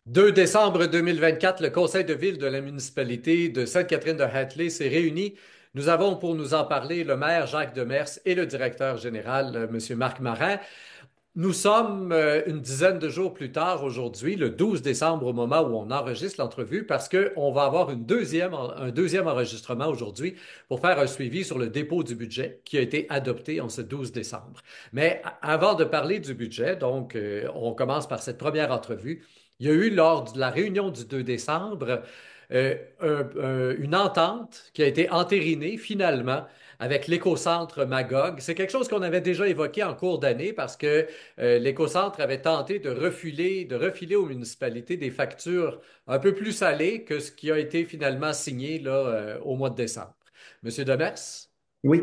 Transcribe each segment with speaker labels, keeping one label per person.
Speaker 1: 2 décembre 2024, le Conseil de ville de la municipalité de Sainte-Catherine-de-Hatley s'est réuni. Nous avons pour nous en parler le maire Jacques Demers et le directeur général, M. Marc Marin. Nous sommes une dizaine de jours plus tard aujourd'hui, le 12 décembre, au moment où on enregistre l'entrevue, parce qu'on va avoir un deuxième enregistrement aujourd'hui pour faire un suivi sur le dépôt du budget qui a été adopté en ce 12 décembre. Mais avant de parler du budget, donc on commence par cette première entrevue. Il y a eu lors de la réunion du 2 décembre une entente qui a été entérinée finalement avec l'écocentre Magog. C'est quelque chose qu'on avait déjà évoqué en cours d'année parce que l'écocentre avait tenté de refiler aux municipalités des factures un peu plus salées que ce qui a été finalement signé là, au mois de décembre. Monsieur Demers?
Speaker 2: Oui.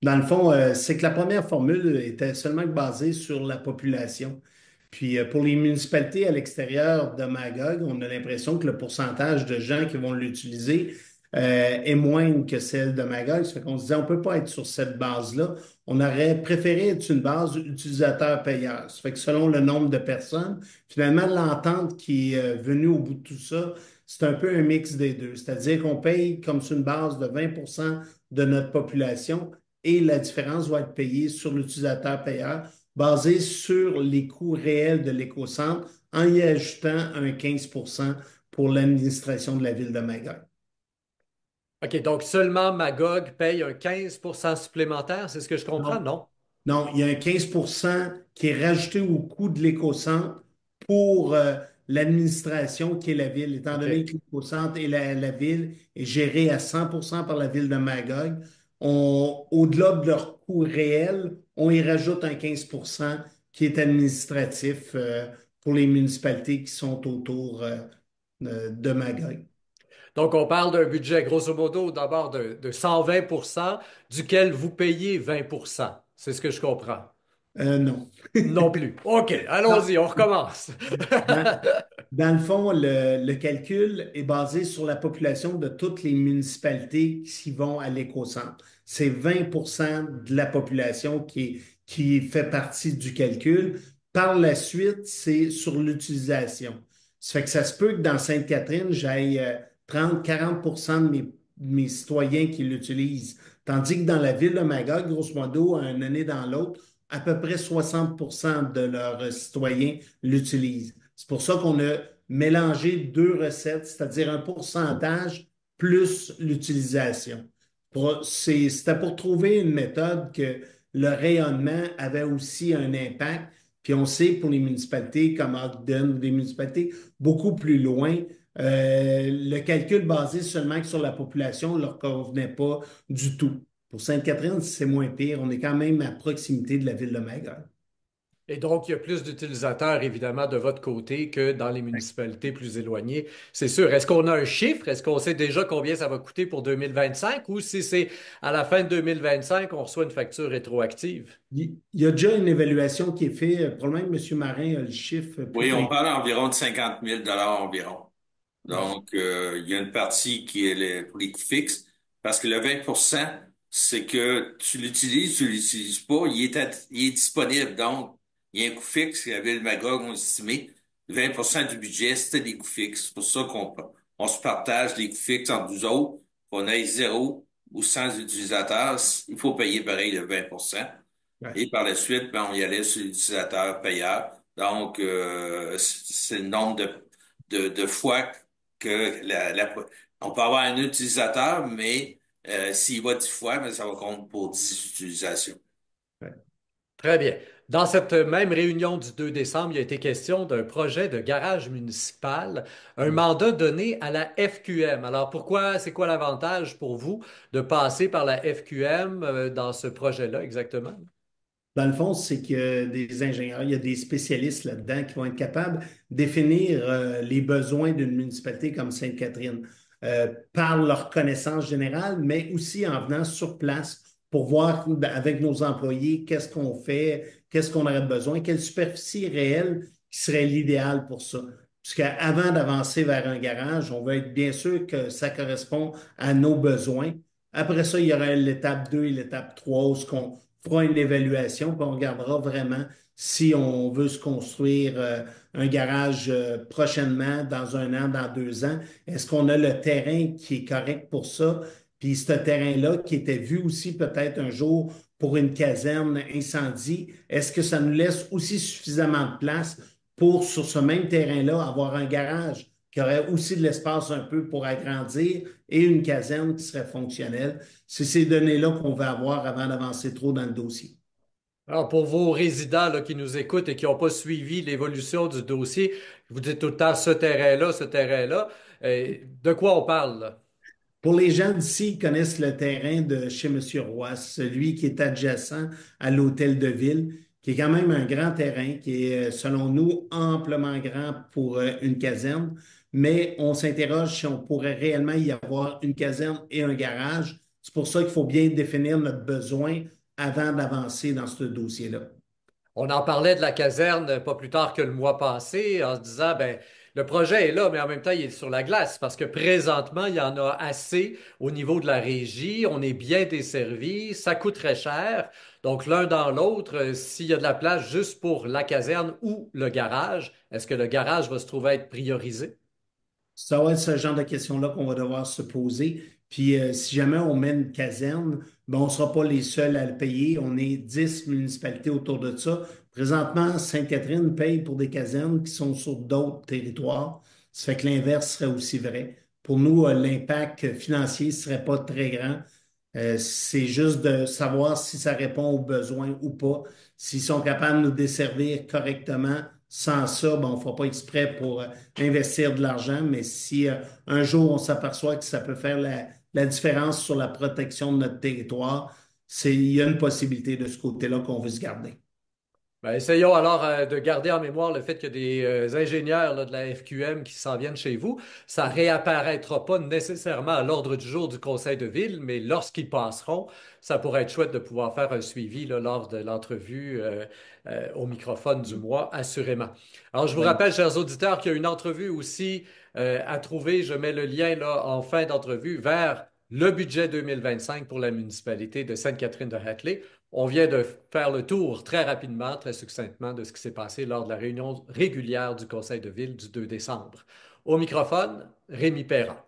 Speaker 2: Dans le fond, c'est que la première formule était seulement basée sur la population. Puis pour les municipalités à l'extérieur de Magog, on a l'impression que le pourcentage de gens qui vont l'utiliser est moindre que celle de Magog. Ça fait qu'on se disait, on ne peut pas être sur cette base-là. On aurait préféré être sur une base utilisateur-payeur. Ça fait que selon le nombre de personnes, finalement, l'entente qui est venue au bout de tout ça, c'est un peu un mix des deux. C'est-à-dire qu'on paye comme sur une base de 20% de notre population et la différence va être payée sur l'utilisateur payeur basée sur les coûts réels de l'écocentre en y ajoutant un 15% pour l'administration de la ville de Magog.
Speaker 1: OK, donc seulement Magog paye un 15% supplémentaire, c'est ce que je comprends,
Speaker 2: Non,
Speaker 1: non?
Speaker 2: non, il y a un 15% qui est rajouté au coût de l'écocentre pour l'administration qui est la ville, étant donné
Speaker 1: OK.
Speaker 2: que l'écocentre et la ville est gérée à 100% par la ville de Magog. Au-delà de leur coût réel, on y rajoute un 15% qui est administratif pour les municipalités qui sont autour de Magog.
Speaker 1: Donc, on parle d'un budget, grosso modo, d'abord de 120 duquel vous payez 20. C'est ce que je comprends.
Speaker 2: Non.
Speaker 1: Non plus. OK,
Speaker 2: Non.
Speaker 1: allons-y, on recommence.
Speaker 2: Dans, dans le fond, le calcul est basé sur la population de toutes les municipalités qui vont à l'écocentre. C'est 20% de la population qui fait partie du calcul. Par la suite, c'est sur l'utilisation. Ça fait que ça se peut que dans Sainte-Catherine, j'aille 30-40% de mes citoyens qui l'utilisent. Tandis que dans la ville de Magog, grosso modo, une année dans l'autre, à peu près 60% de leurs citoyens l'utilisent. C'est pour ça qu'on a mélangé deux recettes, c'est-à-dire un pourcentage plus l'utilisation. C'était pour trouver une méthode que le rayonnement avait aussi un impact. Puis on sait pour les municipalités comme Ogden, des municipalités beaucoup plus loin, le calcul basé seulement que sur la population ne leur convenait pas du tout. Pour Sainte-Catherine, c'est moins pire. On est quand même à proximité de la ville de Magog.
Speaker 1: Et donc, il y a plus d'utilisateurs, évidemment, de votre côté que dans les municipalités plus éloignées. C'est sûr. Est-ce qu'on a un chiffre? Est-ce qu'on sait déjà combien ça va coûter pour 2025 ou si c'est à la fin de 2025, on reçoit une facture rétroactive?
Speaker 2: Il y a déjà une évaluation qui est faite. Probablement que M. Marin a le chiffre plus
Speaker 3: Oui, on
Speaker 2: précis.
Speaker 3: parle environ de 50 000 environ.
Speaker 1: Bon.
Speaker 3: Donc, il y a une partie qui est pour les coûts fixes, parce que le 20%, c'est que tu l'utilises pas, il est disponible. Donc, il y a un coût fixe, la Ville Magog ont estimé. 20% du budget, c'était des coûts fixes. C'est pour ça on se partage les coûts fixes entre nous autres. On ait zéro ou 100 utilisateurs, il faut payer pareil le 20%.
Speaker 2: Ouais.
Speaker 3: Et par la suite, ben, on y allait sur l'utilisateur payeur. Donc, c'est le nombre de fois que on peut avoir un utilisateur, mais s'il va 10 fois, ben, ça va compter pour 10 utilisations.
Speaker 2: Ouais.
Speaker 1: Très bien. Dans cette même réunion du 2 décembre, il a été question d'un projet de garage municipal, un mandat donné à la FQM. Alors pourquoi, c'est quoi l'avantage pour vous de passer par la FQM dans ce projet-là exactement?
Speaker 2: Dans le fond, c'est qu'il y a des ingénieurs, il y a des spécialistes là-dedans qui vont être capables de définir les besoins d'une municipalité comme Sainte-Catherine par leur connaissance générale, mais aussi en venant sur place pour voir avec nos employés qu'est-ce qu'on fait, qu'est-ce qu'on aurait besoin, quelle superficie réelle qui serait l'idéal pour ça. Puisqu'avant d'avancer vers un garage, on veut être bien sûr que ça correspond à nos besoins. Après ça, il y aurait l'étape 2 et l'étape 3 où fera une évaluation, puis on regardera vraiment si on veut se construire un garage prochainement, dans un an, dans 2 ans. Est-ce qu'on a le terrain qui est correct pour ça? Puis ce terrain-là, qui était vu aussi peut-être un jour pour une caserne incendie, est-ce que ça nous laisse aussi suffisamment de place pour, sur ce même terrain-là, avoir un garage qui aurait aussi de l'espace un peu pour agrandir et une caserne qui serait fonctionnelle? C'est ces données-là qu'on va avoir avant d'avancer trop dans le dossier.
Speaker 1: Alors, pour vos résidents là, qui nous écoutent et qui n'ont pas suivi l'évolution du dossier, vous dites tout le temps ce terrain-là, ce terrain-là. De quoi on parle, là?
Speaker 2: Pour les gens d'ici, ils connaissent le terrain de chez Monsieur Roy, celui qui est adjacent à l'hôtel de ville, qui est quand même un grand terrain, qui est, selon nous, amplement grand pour une caserne. Mais on s'interroge si on pourrait réellement y avoir une caserne et un garage. C'est pour ça qu'il faut bien définir notre besoin avant d'avancer dans ce dossier-là.
Speaker 1: On en parlait de la caserne pas plus tard que le mois passé en se disant, ben, le projet est là, mais en même temps, il est sur la glace parce que présentement, il y en a assez au niveau de la régie. On est bien desservi, ça coûte très cher. Donc, l'un dans l'autre, s'il y a de la place juste pour la caserne ou le garage, est-ce que le garage va se trouver être priorisé?
Speaker 2: Ça va être ce genre de questions-là qu'on va devoir se poser. Puis si jamais on met une caserne, ben, on ne sera pas les seuls à le payer. On est 10 municipalités autour de ça. Présentement, Sainte-Catherine paye pour des casernes qui sont sur d'autres territoires. Ça fait que l'inverse serait aussi vrai. Pour nous, l'impact financier ne serait pas très grand. C'est juste de savoir si ça répond aux besoins ou pas. S'ils sont capables de nous desservir correctement, sans ça, ben, on ne fera pas exprès pour investir de l'argent, mais si un jour on s'aperçoit que ça peut faire la différence sur la protection de notre territoire, il y a une possibilité de ce côté-là qu'on veut se garder.
Speaker 1: Ben, essayons alors de garder en mémoire le fait qu'il y a des ingénieurs là, de la FQM qui s'en viennent chez vous. Ça réapparaîtra pas nécessairement à l'ordre du jour du conseil de ville, mais lorsqu'ils passeront, ça pourrait être chouette de pouvoir faire un suivi là, lors de l'entrevue au microphone du mois, assurément. Alors, je vous
Speaker 2: Ben,
Speaker 1: rappelle, chers auditeurs, qu'il y a une entrevue aussi à trouver. Je mets le lien là, en fin d'entrevue vers le budget 2025 pour la municipalité de Sainte-Catherine-de-Hatley. On vient de faire le tour très rapidement, très succinctement de ce qui s'est passé lors de la réunion régulière du Conseil de ville du 2 décembre. Au microphone, Rémi Perra.